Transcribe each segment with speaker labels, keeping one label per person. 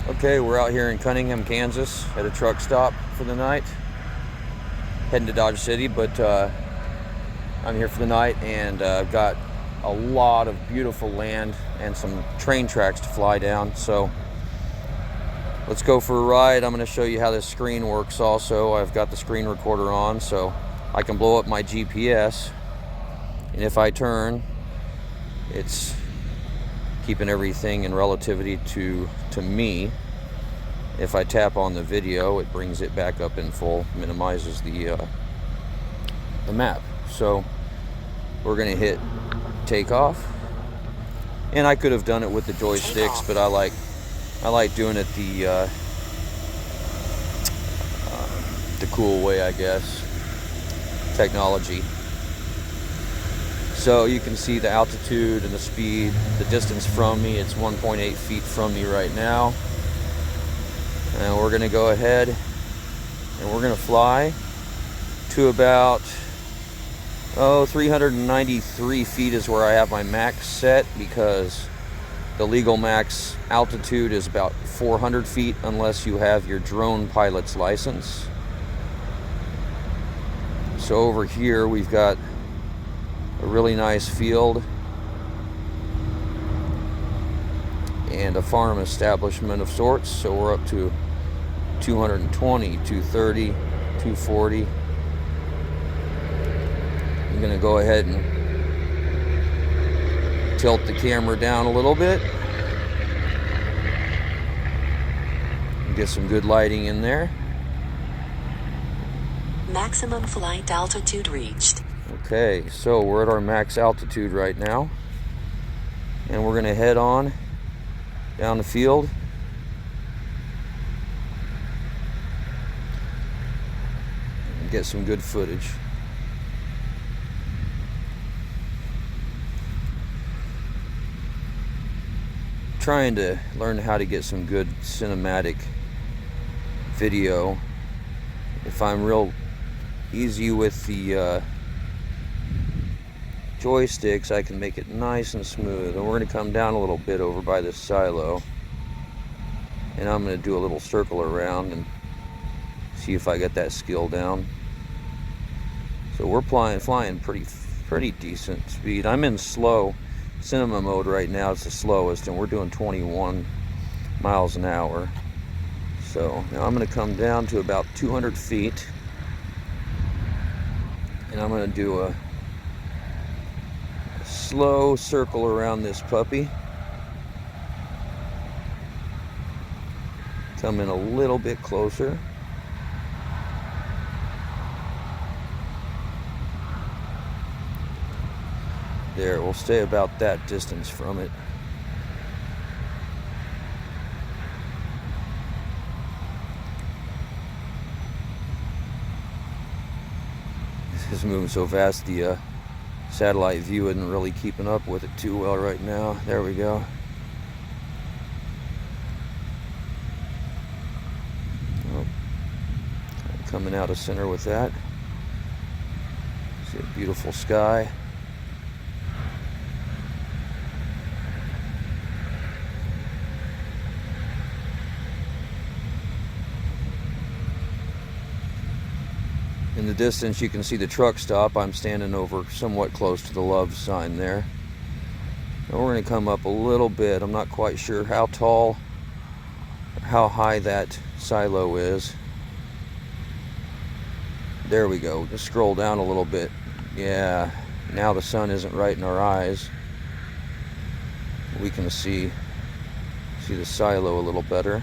Speaker 1: Okay, we're out here in Cunningham, Kansas at a truck stop for the night. Heading to Dodge City, but I'm here for the night and I've got a lot of beautiful land and some train tracks to fly down. So let's go for a ride. I'm going to show you how this screen works also. I've got the screen recorder on so I can blow up my GPS. And if I turn, it's keeping everything in relativity to me. If I tap on the video, it brings it back up in full, minimizes the map. So we're gonna hit takeoff, and I could have done it with the joysticks, but I like doing it the cool way, I guess. Technology. So you can see the altitude and the speed, the distance from me. It's 1.8 feet from me right now. And we're gonna go ahead and we're gonna fly to about 393 feet is where I have my max set, because the legal max altitude is about 400 feet unless you have your drone pilot's license. So over here we've got a really nice field and a farm establishment of sorts. So we're up to 220, 230, 240. I'm gonna go ahead and tilt the camera down a little bit and get some good lighting in there.
Speaker 2: Maximum flight altitude reached.
Speaker 1: Okay, so we're at our max altitude right now, and we're gonna head on down the field. And get some good footage. Trying to learn how to get some good cinematic video. If I'm real easy with the joysticks, I can make it nice and smooth. And we're going to come down a little bit over by this silo, and I'm going to do a little circle around and see if I get that skill down. So we're flying pretty decent speed. I'm in slow cinema mode right now. It's the slowest, and we're doing 21 miles an hour. So now I'm going to come down to about 200 feet, and I'm going to do a slow circle around this puppy. Come in a little bit closer. There, we'll stay about that distance from it. This is moving so fast, the satellite view isn't really keeping up with it too well right now. There we go. Oh, coming out of center with that. See a beautiful sky. In the distance you can see the truck stop. I'm standing over somewhat close to the love sign there. And we're going to come up a little bit. I'm not quite sure how tall or how high that silo is. There we go. Just scroll down a little bit. Yeah, now the sun isn't right in our eyes. We can see the silo a little better.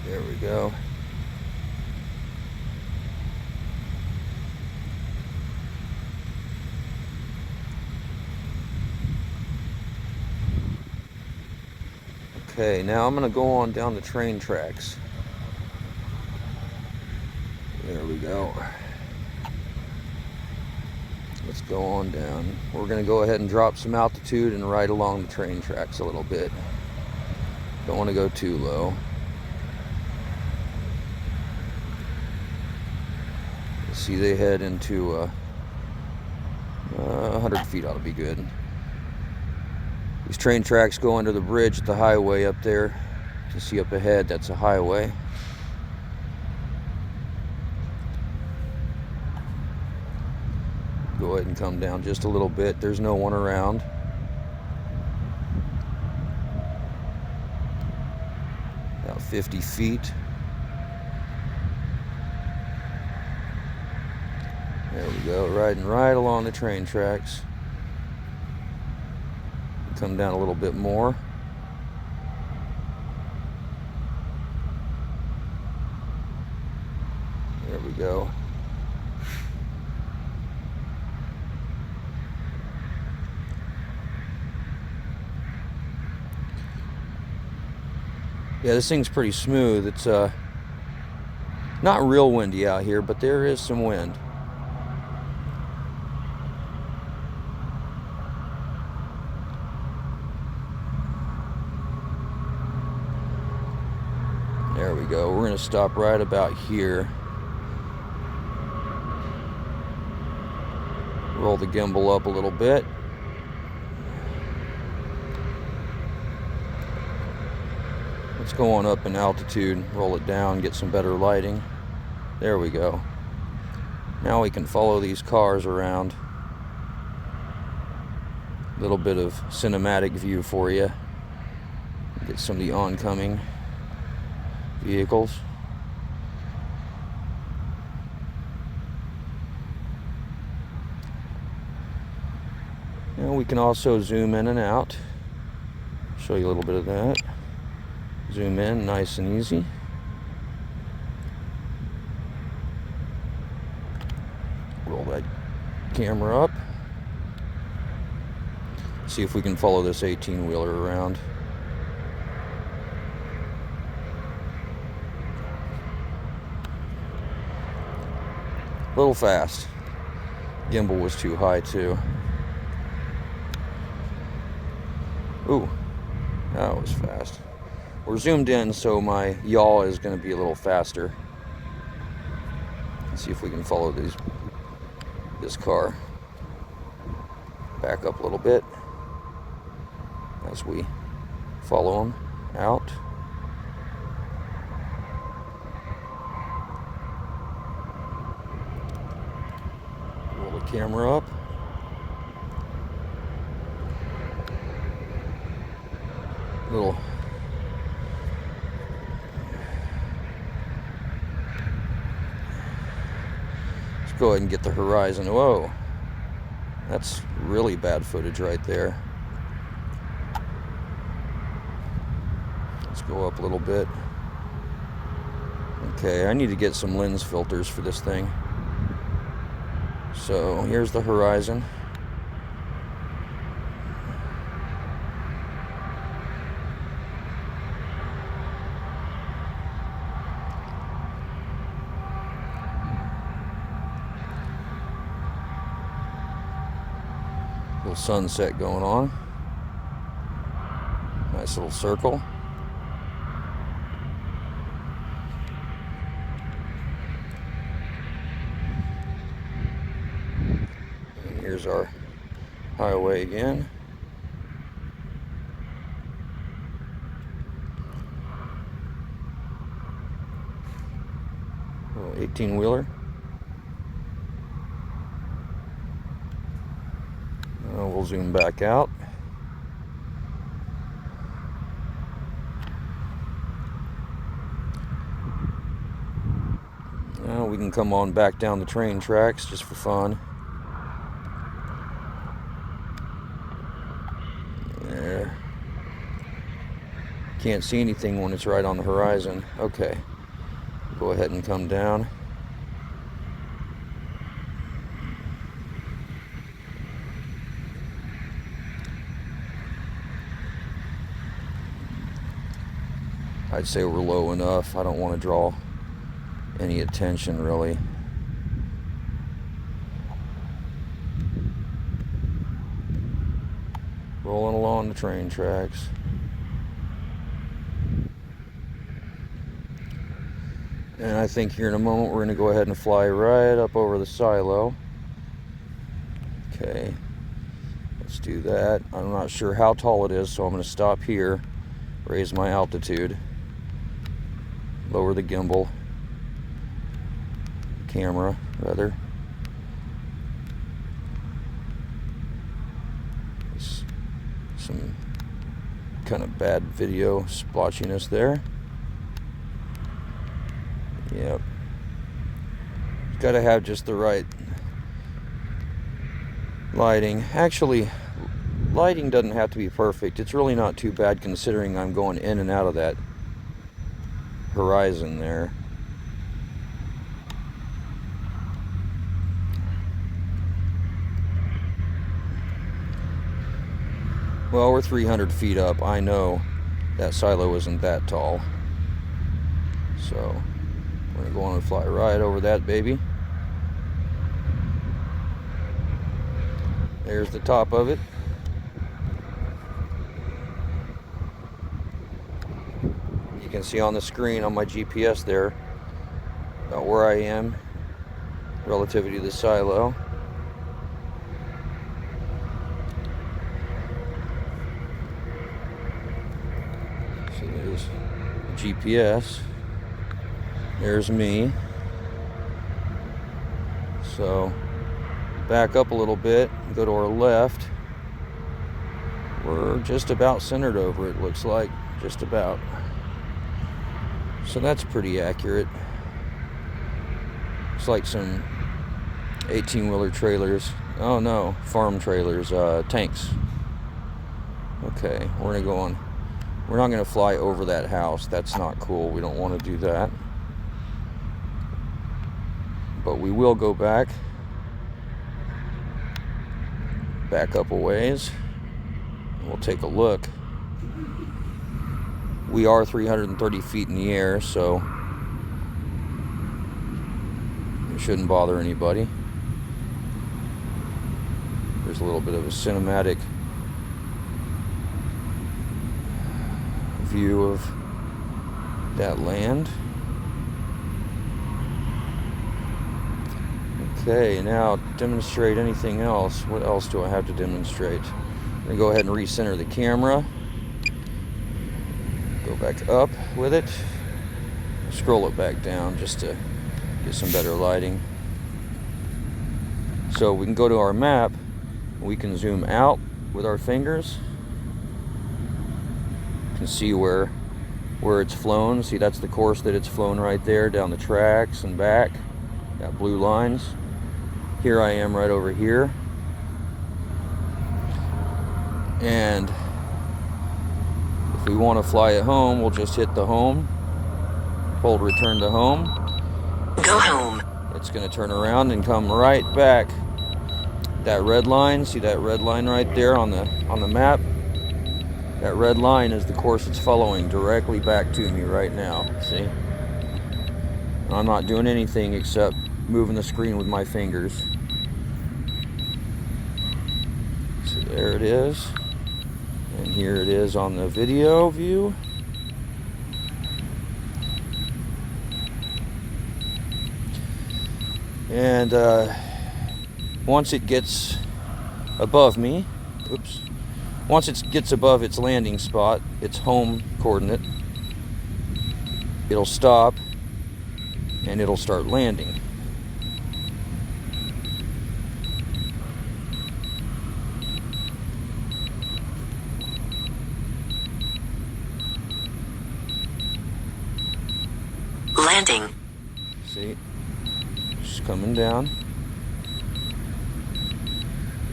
Speaker 1: There we go. Okay, now I'm going to go on down the train tracks. There we go. Let's go on down. We're going to go ahead and drop some altitude and ride along the train tracks a little bit. Don't want to go too low. See, they head into 100 100 feet ought to be good. These train tracks go under the bridge at the highway up there. You see up ahead, that's a highway. Go ahead and come down just a little bit. There's no one around. About 50 feet. There we go, riding right along the train tracks. Come down a little bit more. There we go. Yeah, this thing's pretty smooth. It's not real windy out here, but there is some wind. There we go. We're going to stop right about here. Roll the gimbal up a little bit. Let's go on up in altitude, roll it down, get some better lighting. There we go. Now we can follow these cars around. A little bit of cinematic view for you. Get some of the oncoming vehicles. Now we can also zoom in and out. Show you a little bit of that. Zoom in nice and easy. Roll that camera up. See if we can follow this 18-wheeler around. A little fast. Gimbal was too high too. Ooh, that was fast. We're zoomed in, so my yaw is going to be a little faster. Let's see if we can follow this car. Back up a little bit as we follow them out. Roll the camera up. Little go ahead and get the horizon. Whoa, that's really bad footage right there. Let's go up a little bit. Okay, I need to get some lens filters for this thing. So here's the horizon. Little sunset going on. Nice little circle. And here's our highway again. Little 18-wheeler. We'll zoom back out. Now we can come on back down the train tracks just for fun. There. Can't see anything when it's right on the horizon. Okay. Go ahead and come down. I'd say we're low enough. I don't want to draw any attention really. Rolling along the train tracks. And I think here in a moment we're going to go ahead and fly right up over the silo. Okay. Let's do that. I'm not sure how tall it is, so I'm going to stop here, raise my altitude, lower the gimbal, camera rather. Some kind of bad video splotchiness there. Yep. Got to have just the right lighting. Actually, lighting doesn't have to be perfect. It's really not too bad considering I'm going in and out of that horizon there. Well, we're 300 feet up. I know that silo isn't that tall. So we're gonna go on and fly right over that baby. There's the top of it. You can see on the screen on my GPS there about where I am relatively to the silo. So there's GPS. There's me. So back up a little bit, go to our left. We're just about centered over it, looks like. Just about. So that's pretty accurate. It's like some 18-wheeler trailers. Oh no, farm trailers, tanks. Okay, we're gonna go on. We're not gonna fly over that house. That's not cool. We don't want to do that. But we will go back up a ways. We'll take a look. We are 330 feet in the air, so it shouldn't bother anybody. There's a little bit of a cinematic view of that land. Okay, now demonstrate anything else. What else do I have to demonstrate? I'm gonna go ahead and recenter the camera. Go back up with it. Scroll it back down just to get some better lighting. So we can go to our map. We can zoom out with our fingers. You can see where it's flown. See, that's the course that it's flown right there, down the tracks and back. Got blue lines. Here I am right over here. And if we want to fly it home, we'll just hit the home, hold return to home.
Speaker 2: Go home.
Speaker 1: It's going to turn around and come right back. That red line, see that red line right there on the map? That red line is the course it's following directly back to me right now. See? I'm not doing anything except moving the screen with my fingers. So there it is. And here it is on the video view. And once it gets above me, once it gets above its landing spot, its home coordinate, it'll stop and it'll start landing.
Speaker 2: Landing.
Speaker 1: See, just coming down.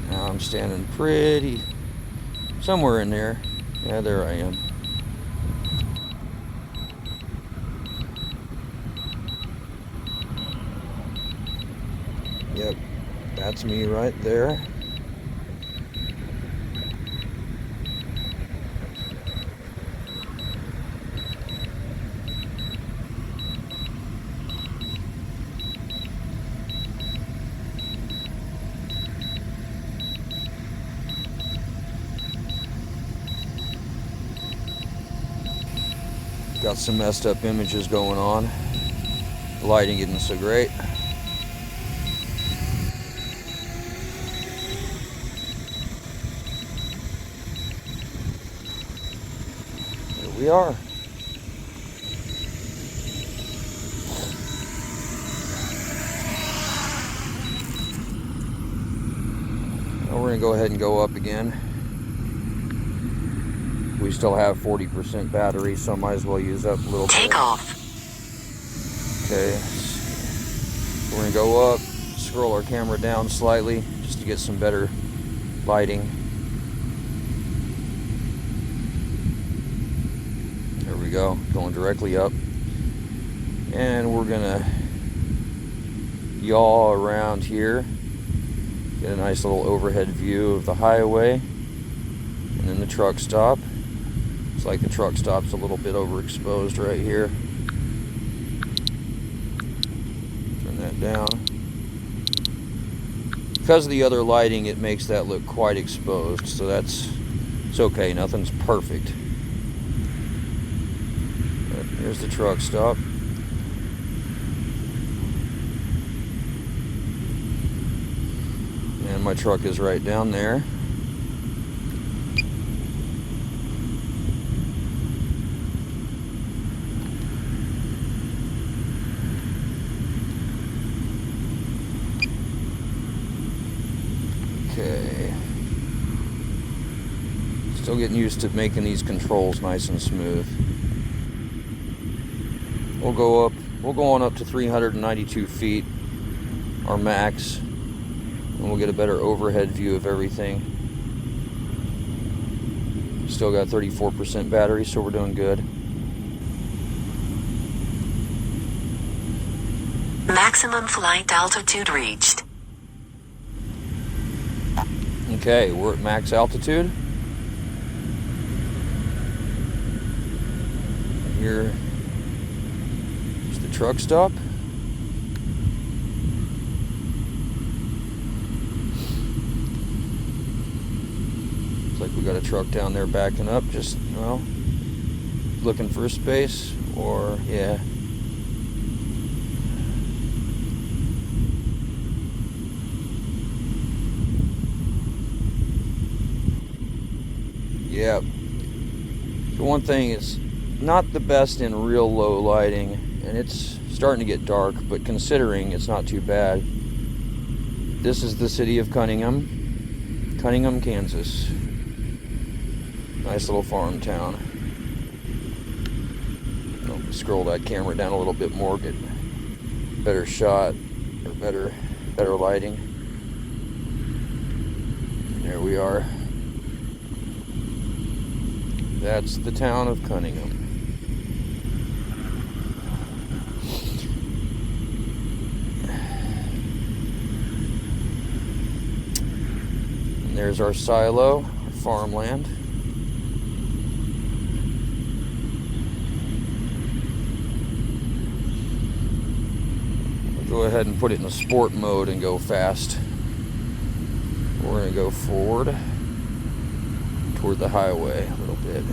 Speaker 1: Now I'm standing pretty somewhere in there. Yeah, there I am. Yep, that's me right there. Got some messed up images going on. The lighting isn't so great. we are. Now we're gonna go ahead and go up again. We still have 40% battery, so I might as well use up a little bit.
Speaker 2: Take off.
Speaker 1: Okay, we're gonna go up, scroll our camera down slightly just to get some better lighting. There we go, going directly up. And we're gonna yaw around here, get a nice little overhead view of the highway, and then the truck stop. It's like the truck stop's a little bit overexposed right here. Turn that down. Because of the other lighting, it makes that look quite exposed, so it's okay, nothing's perfect. But here's the truck stop. And my truck is right down there. Okay. Still getting used to making these controls nice and smooth. We'll go on up to 392 feet, our max. And we'll get a better overhead view of everything. Still got 34% battery, so we're doing good.
Speaker 2: Maximum flight altitude reached.
Speaker 1: Okay, we're at max altitude. Here's the truck stop. Looks like we got a truck down there backing up, just, well, looking for a space, or, yeah. Yeah. The one thing is not the best in real low lighting, and it's starting to get dark, but considering it's not too bad. This is the city of Cunningham, Kansas. Nice little farm town. I'll scroll that camera down a little bit more, get a better shot, or better lighting. There we are. That's the town of Cunningham. And there's our silo, our farmland. I'll go ahead and put it in a sport mode and go fast. We're going to go forward toward the highway a little bit.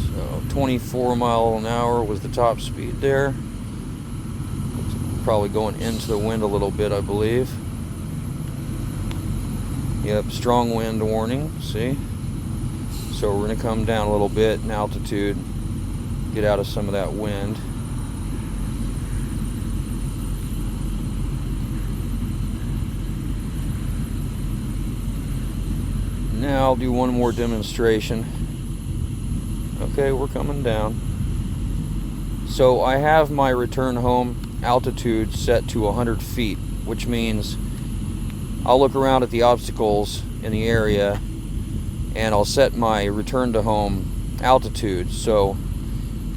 Speaker 1: So 24 mile an hour was the top speed there. Probably going into the wind a little bit, I believe. Yep, strong wind warning, see? So we're going to come down a little bit in altitude, get out of some of that wind. Now I'll do one more demonstration. Okay, we're coming down. So I have my return home altitude set to 100 feet, which means I'll look around at the obstacles in the area and I'll set my return to home altitude. So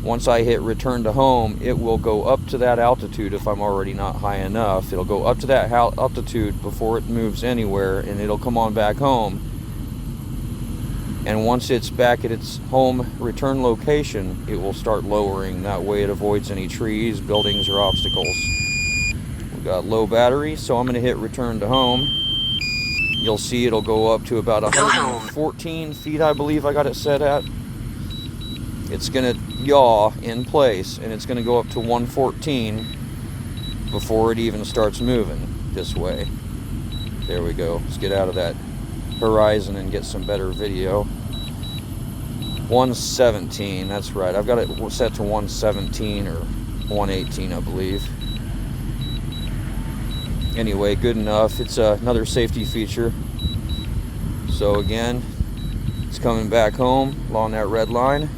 Speaker 1: once I hit return to home, it will go up to that altitude if I'm already not high enough. It'll go up to that altitude before it moves anywhere, and it'll come on back home. And once it's back at its home return location, it will start lowering. That way it avoids any trees, buildings, or obstacles. We've got low battery, so I'm going to hit return to home. You'll see it'll go up to about 114 feet, I believe I got it set at. It's going to yaw in place, and it's going to go up to 114 before it even starts moving this way. There we go. Let's get out of that horizon and get some better video. 117, that's right. I've got it set to 117 or 118, I believe. Anyway, good enough. It's another safety feature. So again, it's coming back home along that red line.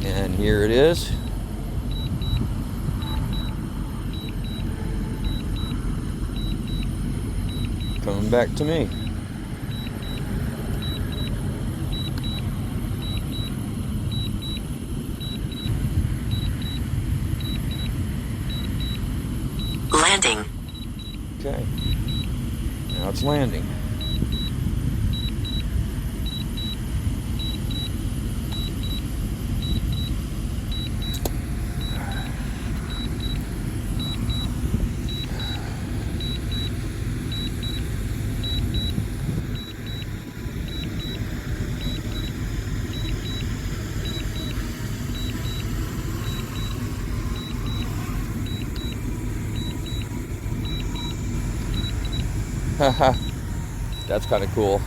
Speaker 1: And here it is. Coming back to me.
Speaker 2: Landing.
Speaker 1: Okay. Now it's landing. Haha, that's kind of cool.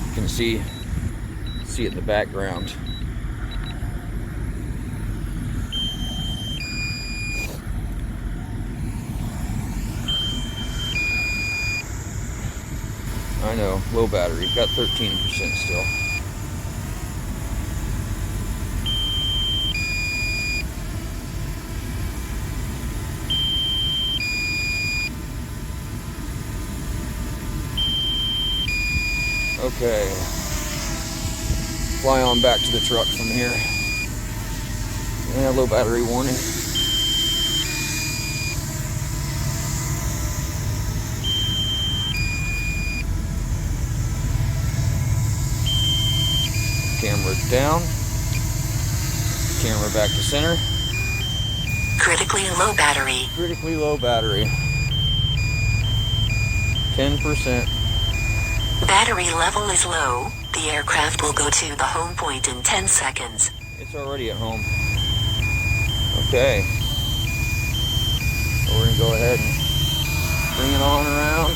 Speaker 1: You can see it in the background. I know, low battery, got 13% still. Okay, fly on back to the truck from here. Yeah, low battery warning. Camera down. Camera back to center.
Speaker 2: Critically low battery.
Speaker 1: Critically low battery. 10%.
Speaker 2: Battery level is low. The aircraft will go to the home point in 10 seconds.
Speaker 1: It's already at home. Okay. So we're going to go ahead and bring it on around.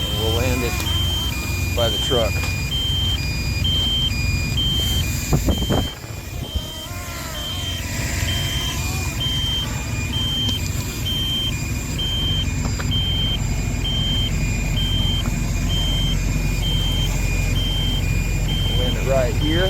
Speaker 1: And we'll land it by the truck. Right here.